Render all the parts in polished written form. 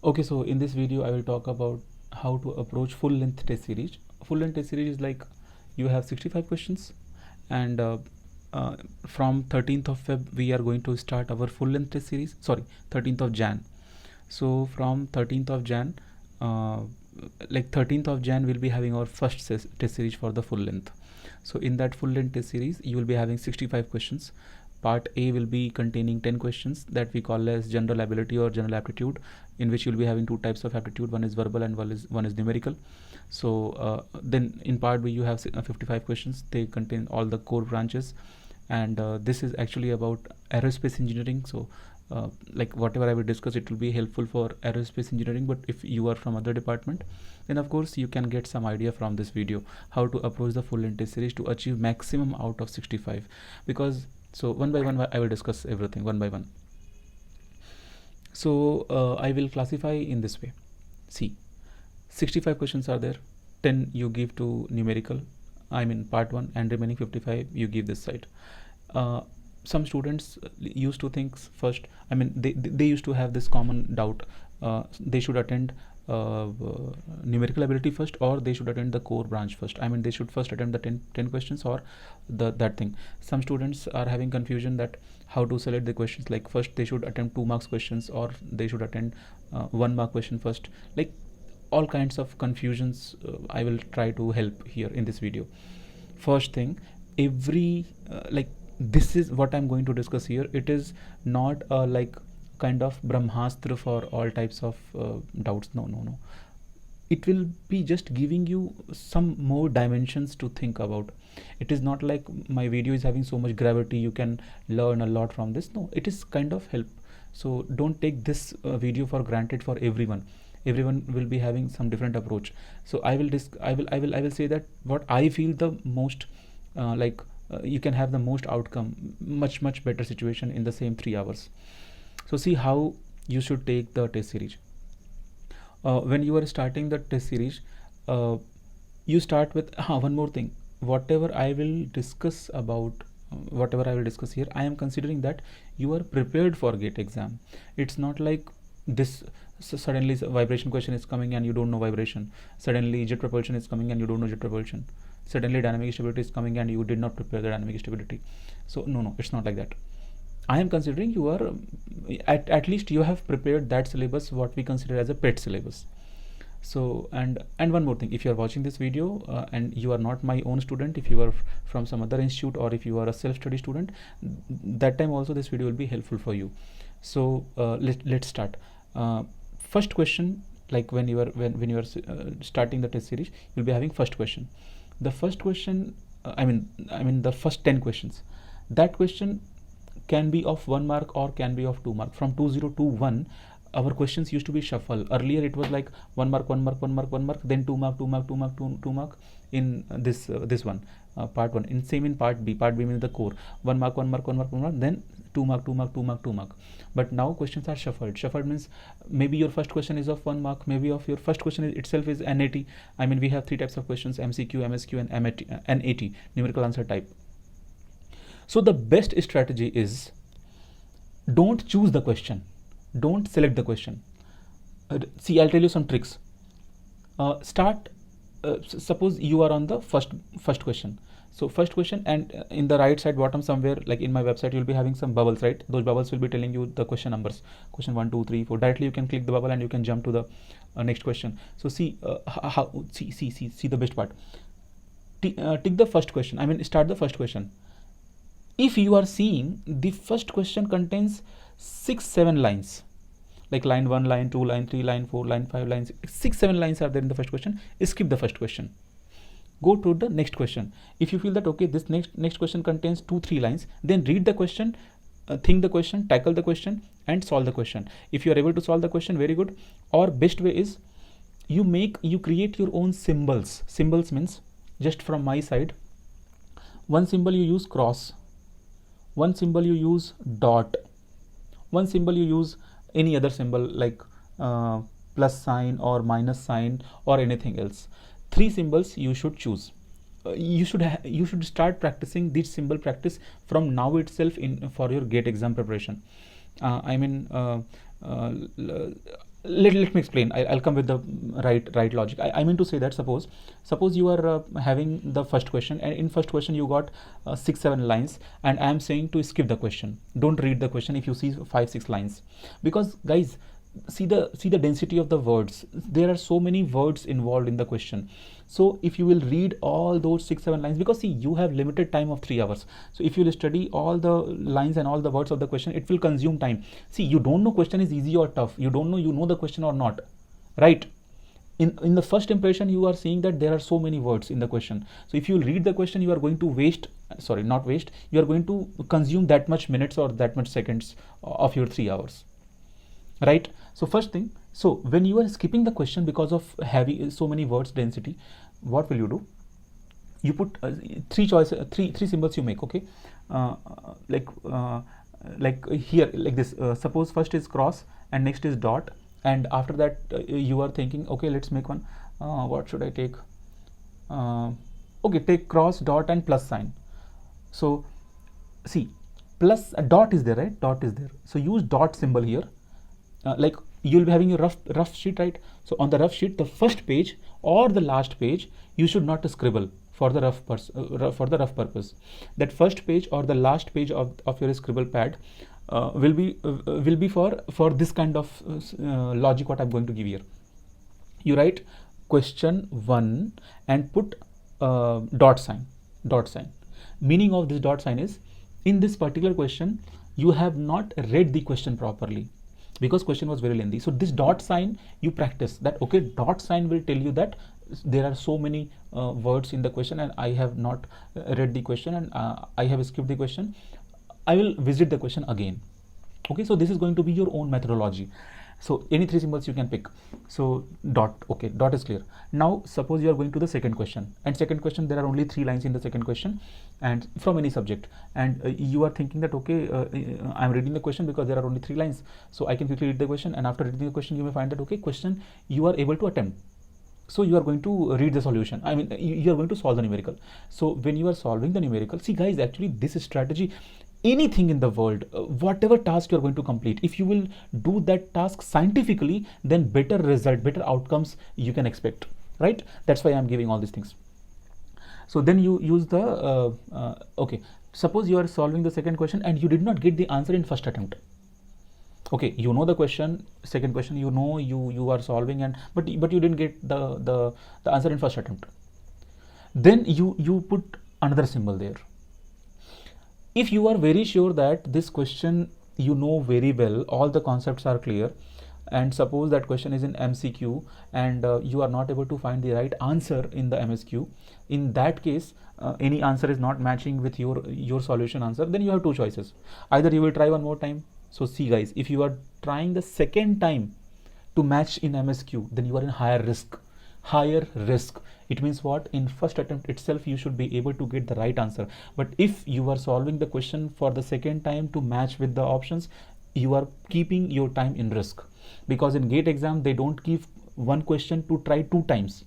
Okay, so in this video I will talk about how to approach full length test series. Full length test series is like you have 65 questions, and from 13th of Feb we are going to start our full length test series. Sorry, 13th of Jan. So from 13th of Jan, like 13th of Jan we'll be having our first test series for the full length. So in that full length test series you will be having 65 questions. Part A will be containing 10 questions that we call as general ability or general aptitude, in which you'll be having two types of aptitude. One is verbal and one is numerical. So then in part B you have 55 questions. They contain all the core branches, and this is actually about aerospace engineering. So like whatever I will discuss, it will be helpful for aerospace engineering, but if you are from other department, then of course you can get some idea from this video how to approach the full length test series to achieve maximum out of 65. Because so one by one I will discuss everything one by one. So I will classify in this way. See, 65 questions are there. 10 you give to numerical, I mean part 1, and remaining 55 you give this side. Some students used to think first, I mean they used to have this common doubt, they should attend numerical ability first, or they should attend the core branch first. I mean they should first attempt the 10 questions or that thing. Some students are having confusion that how to select the questions, like first they should attempt 2 marks questions, or they should attend 1 mark question first. Like all kinds of confusions I will try to help here in this video. First thing, every like this is what I'm going to discuss here. It is not like kind of brahmastra for all types of doubts. No. It will be just giving you some more dimensions to think about. It is not like my video is having so much gravity, you can learn a lot from this. No, it is kind of help. So don't take this video for granted for everyone. Everyone will be having some different approach. So I will say that what I feel the most you can have the most outcome, much better situation in the same 3 hours. So see how you should take the test series. When you are starting the test series, you start with one more thing. Whatever I will discuss here, I am considering that you are prepared for GATE exam. It's not like this suddenly vibration question is coming and you don't know vibration, suddenly jet propulsion is coming and you don't know jet propulsion, suddenly dynamic stability is coming and you did not prepare the dynamic stability. So no, it's not like that. I am considering you are at least you have prepared that syllabus, what we consider as a PET syllabus. So and one more thing, if you are watching this video and you are not my own student, if you are from some other institute, or if you are a self-study student, that time also this video will be helpful for you. So let's start. First question, like when you are starting the test series, you'll be having first question. The first question, I mean the first 10 questions, that question can be of 1 mark or can be of 2 mark. From 2021 our questions used to be shuffle. Earlier it was like 1 mark, 1 mark, 1 mark, 1 mark, then 2 mark, 2 mark, 2 mark, 2 mark in this one, part 1. In same in part B means the core, 1 mark, 1 mark, 1 mark, 1 mark, then 2 mark, 2 mark, 2 mark, 2 mark. But now questions are shuffled. Shuffled means maybe your first question is of 1 mark, maybe of your first question itself is NAT. I mean we have 3 types of questions: MCQ, MSQ and NAT, numerical answer type. So the best strategy is, don't choose the question, don't select the question. See, I'll tell you some tricks. Start suppose you are on the first question. So first question, and in the right side bottom somewhere, like in my website, you'll be having some bubbles, right? Those bubbles will be telling you the question numbers, question 1 2 3 4. Directly you can click the bubble and you can jump to the next question. So see see the best part. Tick the first question, I mean start the first question. If you are seeing the first question contains 6-7 lines, like line 1, line 2, line 3, line 4, line 5, line 6-7 lines are there in the first question, skip the first question, go to the next question. If you feel that okay, this next question contains 2-3 lines, then read the question, think the question, tackle the question and solve the question. If you are able to solve the question, very good. Or best way is you create your own symbols. Symbols means, just from my side, one symbol you use cross, one symbol you use dot, one symbol you use any other symbol like plus sign or minus sign or anything else. 3 symbols you should choose. You should start practicing this symbol practice from now itself for your GATE exam preparation. let me explain. I'll come with the right logic. I mean to say that suppose you are having the first question, and in first question you got 6-7 lines, and I am saying to skip the question, don't read the question if you see 5-6 lines, because guys, see the density of the words. There are so many words involved in the question. So if you will read all those 6-7 lines, because see, you have limited time of 3 hours, so if you will study all the lines and all the words of the question, it will consume time. See, you don't know question is easy or tough, you don't know you know the question or not, right? In the first impression you are seeing that there are so many words in the question, so if you read the question, you are going to not waste, you are going to consume that much minutes or that much seconds of your 3 hours, right? So first thing, so when you are skipping the question because of so many words density, what will you do? You put three symbols you make, okay? Like here, like this. Suppose first is cross and next is dot, and after that you are thinking, okay, let's make one. What should I take? Okay, take cross, dot, and plus sign. So see, plus dot is there, right? Dot is there. So use dot symbol here. Like you will be having a rough sheet, right? So on the rough sheet, the first page or the last page, you should not scribble for the rough purpose. That first page or the last page of your scribble pad will be for this kind of logic what I'm going to give here. You write question 1 and put dot sign. Meaning of this dot sign is, in this particular question you have not read the question properly, because question was very lengthy. So this dot sign you practice that, okay, dot sign will tell you that there are so many words in the question and I have not read the question and I have skipped the question. I will visit the question again. Okay, so this is going to be your own methodology. So any 3 symbols you can pick. So dot, okay, dot is clear. Now suppose you are going to the second question, and second question there are only 3 lines in the second question and from any subject, and you are thinking that, okay, I'm reading the question because there are only 3 lines, so I can quickly read the question, and after reading the question you may find that, okay, question you are able to attempt. So you are going to read the solution. I mean, you are going to solve the numerical. So when you are solving the numerical, see guys, actually this strategy, anything in the world, whatever task you are going to complete, if you will do that task scientifically, then better result, better outcomes you can expect, right? That's why I'm giving all these things. So then you use the okay, suppose you are solving the second question and you did not get the answer in first attempt. Okay, you know the question, second question, you know you are solving, and but you didn't get the answer in first attempt. Then you put another symbol there. If you are very sure that this question you know very well, all the concepts are clear, and suppose that question is in MCQ and you are not able to find the right answer in the MSQ, in that case any answer is not matching with your solution answer, then you have 2 choices. Either you will try one more time. So see guys, if you are trying the second time to match in MSQ, then you are in higher risk. It means what? In first attempt itself you should be able to get the right answer, but if you are solving the question for the second time to match with the options, you are keeping your time in risk, because in GATE exam they don't give one question to try 2 times.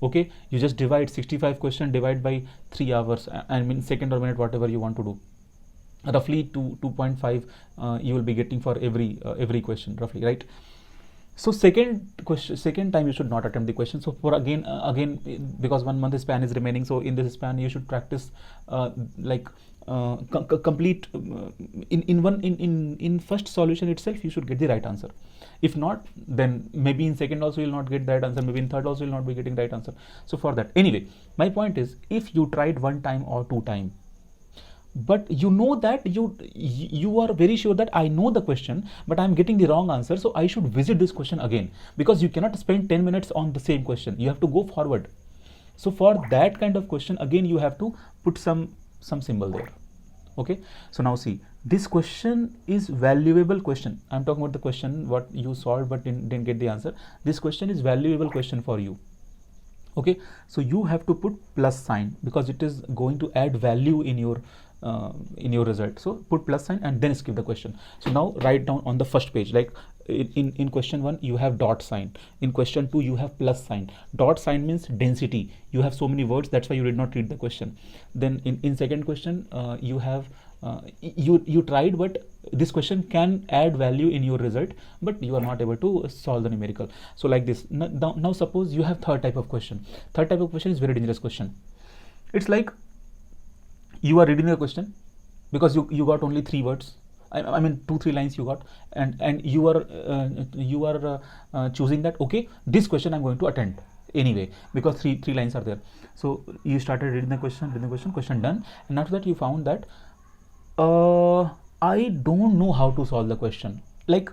Okay, you just divide 65 question, divide by 3 hours, I mean second or minute, whatever you want to do. Roughly 2.5 you will be getting for every question, roughly, right? So second time you should not attempt the question. So for again because 1 month span is remaining, so in this span you should practice complete in first solution itself you should get the right answer. If not, then maybe in second also you will not get that answer, maybe in third also you will not be getting right answer. So for that, anyway, my point is, if you tried 1 time or 2 time, but you know that you are very sure that I know the question but I'm getting the wrong answer, so I should visit this question again, because you cannot spend 10 minutes on the same question, you have to go forward. So for that kind of question, again you have to put some symbol there. Okay, so now see, this question is valuable question. I'm talking about the question what you solved but didn't get the answer. This question is valuable question for you. Okay, so you have to put plus sign because it is going to add value in your result. So put plus sign and then skip the question. So now write down on the first page, like in question 1 you have dot sign, in question 2 you have plus sign. Dot sign means density, you have so many words, that's why you did not read the question. Then in second question you have you tried, but this question can add value in your result, but you are not able to solve the numerical. So like this. Now suppose you have third type of question. Third type of question is very dangerous question. It's like you are reading a question because you got only 3 words, I mean 2-3 lines you got, and you are choosing that okay, this question I'm going to attend anyway because three lines are there. So you started reading the question done, and after that you found that I don't know how to solve the question. Like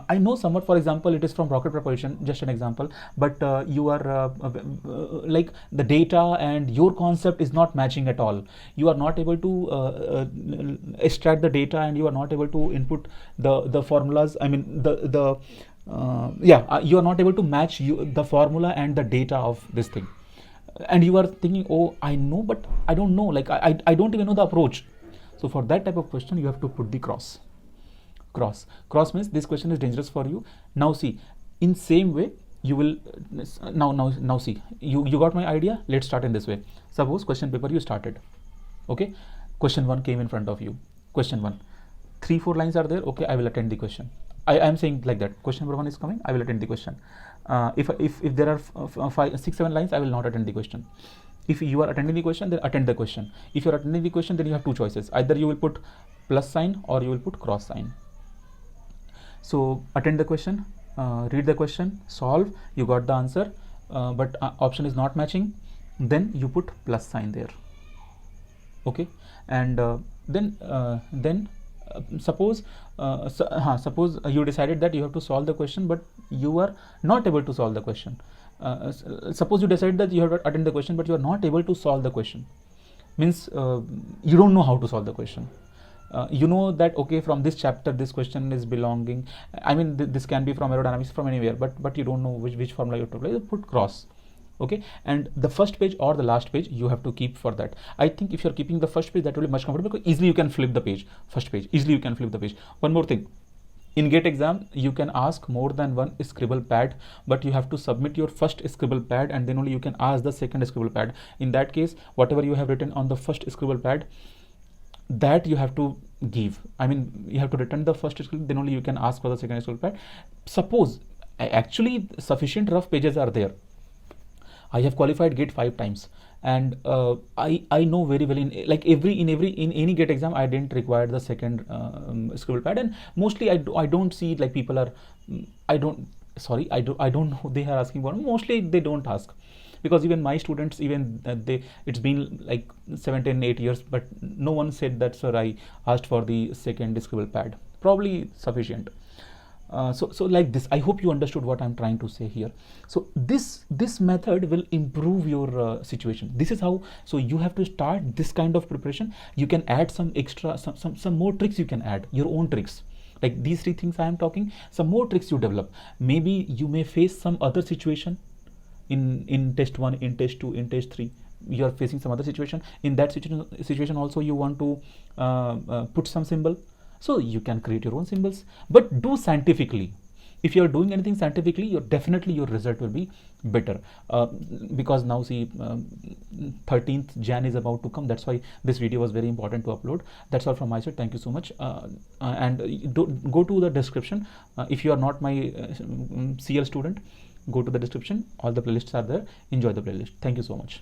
I know somewhat, for example, it is from rocket propulsion, just an example, but you are like the data and your concept is not matching at all. You are not able to extract the data, and you are not able to input the formulas. I mean you are not able to match the formula and the data of this thing, and you are thinking, oh, I know, but I don't know, like I don't even know the approach. So for that type of question you have to put the cross means this question is dangerous for you. Now see, in same way you will now see, you got my idea. Let's start in this way. Suppose question paper you started, okay, question 1 came in front of you. Question 1, 3-4 lines are there, okay, I will attend the question. I am saying like that, question number 1 is coming, I will attend the question. If there are 5-6-7 lines, I will not attend the question. If you are attending the question, then attend the question. If you are attending the question, then you have 2 choices, either you will put plus sign or you will put cross sign. So attend the question, read the question, solve, you got the answer, but option is not matching, then you put plus sign there, okay. And then suppose you decided that you have to solve the question, but you are not able to solve the question. Suppose you decide that you have to attend the question, but you are not able to solve the question, means you don't know how to solve the question. You know that okay, from this chapter this question is belonging, I mean this can be from aerodynamics, from anywhere, but you don't know which formula you have to apply. Put cross, okay. And the first page or the last page you have to keep for that. I think if you're keeping the first page, that will be much comfortable, because easily you can flip the page. First page easily you can flip the page. One more thing, in GATE exam you can ask more than one scribble pad, but you have to submit your first scribble pad and then only you can ask the second scribble pad. In that case, whatever you have written on the first scribble pad, that you have to give. I mean you have to return the first scribble, then only you can ask for the second scribble pad. Suppose actually sufficient rough pages are there. I have qualified GATE 5 times, and I know very well, in any GATE exam I didn't require the second scribble pad, and mostly I don't see like people are I don't know they are asking for. Mostly they don't ask, because even my students, even it's been like 7-8 years, but no one said that sir I asked for the second scribble pad. Probably sufficient. So like this, I hope you understood what I'm trying to say here. So this method will improve your situation. This is how. So you have to start this kind of preparation. You can add some extra, some more tricks. You can add your own tricks. Like these 3 things I am talking, some more tricks you develop. Maybe you may face some other situation in test 1, in test 2, in test 3. You are facing some other situation. In that situation also you want to put some symbol. So you can create your own symbols, but do scientifically. If you are doing anything scientifically, definitely your result will be better. Because now see, 13th Jan is about to come. That's why this video was very important to upload. That's all from my side. Thank you so much. And go to the description. If you are not my CL student, go to the description. All the playlists are there. Enjoy the playlist. Thank you so much.